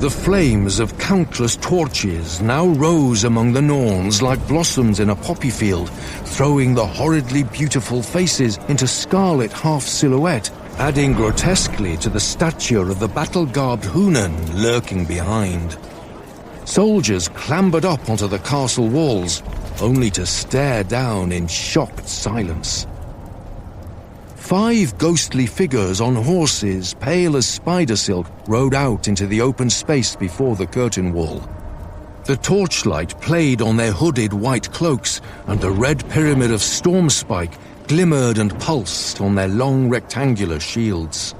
The flames of countless torches now rose among the Norns like blossoms in a poppy field, throwing the horridly beautiful faces into scarlet half-silhouette, adding grotesquely to the stature of the battle-garbed Hunan lurking behind. Soldiers clambered up onto the castle walls, only to stare down in shocked silence. 5 ghostly figures on horses, pale as spider silk, rode out into the open space before the curtain wall. The torchlight played on their hooded white cloaks, and the red pyramid of Stormspike glimmered and pulsed on their long rectangular shields.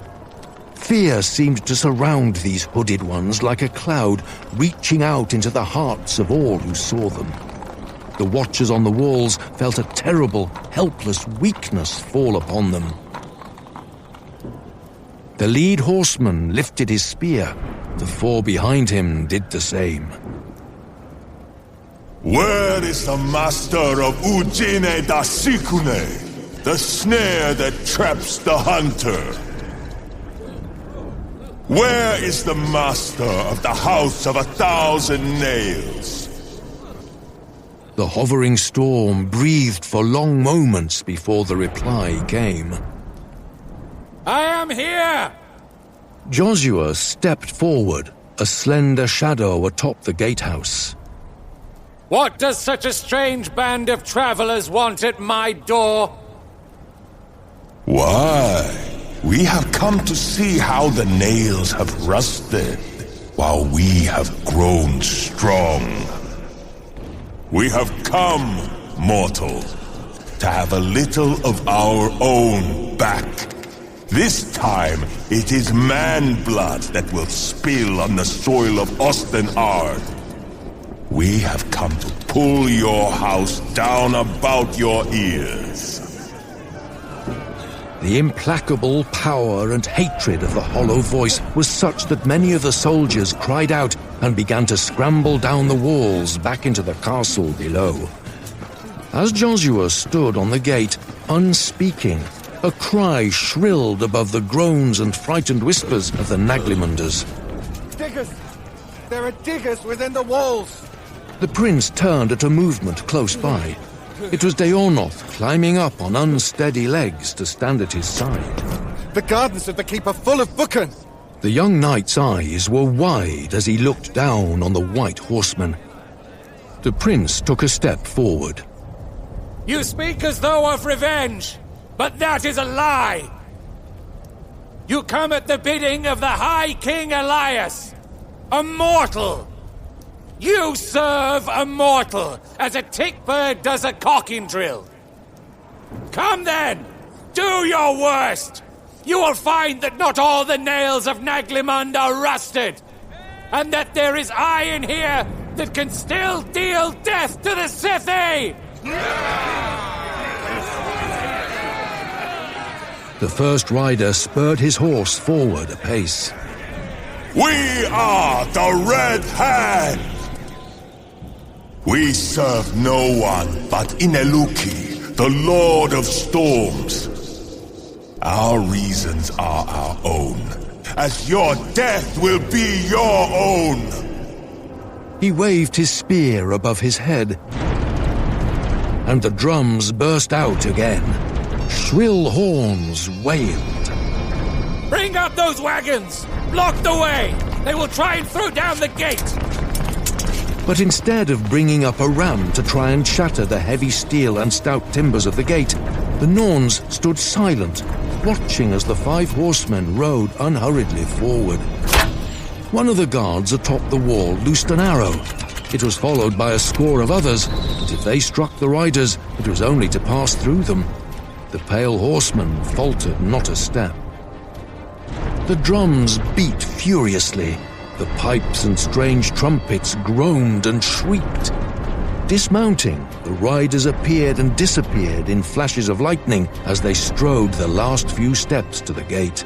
Fear seemed to surround these hooded ones like a cloud, reaching out into the hearts of all who saw them. The watchers on the walls felt a terrible, helpless weakness fall upon them. The lead horseman lifted his spear. The 4 behind him did the same. Where is the master of Ujine da Sikune, the snare that traps the hunter? Where is the master of the House of 1,000 Nails? The hovering storm breathed for long moments before the reply came. I am here! Joshua stepped forward, a slender shadow atop the gatehouse. What does such a strange band of travelers want at my door? Why? We have come to see how the nails have rusted, while we have grown strong. We have come, mortal, to have a little of our own back. This time, it is man blood that will spill on the soil of Osten Ard. We have come to pull your house down about your ears. The implacable power and hatred of the hollow voice was such that many of the soldiers cried out and began to scramble down the walls back into the castle below. As Joshua stood on the gate, unspeaking, a cry shrilled above the groans and frightened whispers of the Naglimunders. Diggers! There are diggers within the walls! The prince turned at a movement close by. It was Deornoth climbing up on unsteady legs to stand at his side. The gardens of the keep are full of Buchan! The young knight's eyes were wide as he looked down on the white horseman. The prince took a step forward. You speak as though of revenge, but that is a lie! You come at the bidding of the High King Elias, a mortal! You serve a mortal, as a tick-bird does a cocking drill. Come then, do your worst. You will find that not all the nails of Naglimund are rusted, and that there is iron here that can still deal death to the Sithi! The first rider spurred his horse forward a pace. We are the Red Hand! We serve no one but Ineluki, the Lord of Storms. Our reasons are our own, as your death will be your own. He waved his spear above his head, and the drums burst out again. Shrill horns wailed. Bring up those wagons! Block the way! They will try and throw down the gate! But instead of bringing up a ram to try and shatter the heavy steel and stout timbers of the gate, the Norns stood silent, watching as the 5 horsemen rode unhurriedly forward. One of the guards atop the wall loosed an arrow. It was followed by a score of others, but if they struck the riders, it was only to pass through them. The pale horseman faltered not a step. The drums beat furiously. The pipes and strange trumpets groaned and shrieked. Dismounting, the riders appeared and disappeared in flashes of lightning as they strode the last few steps to the gate.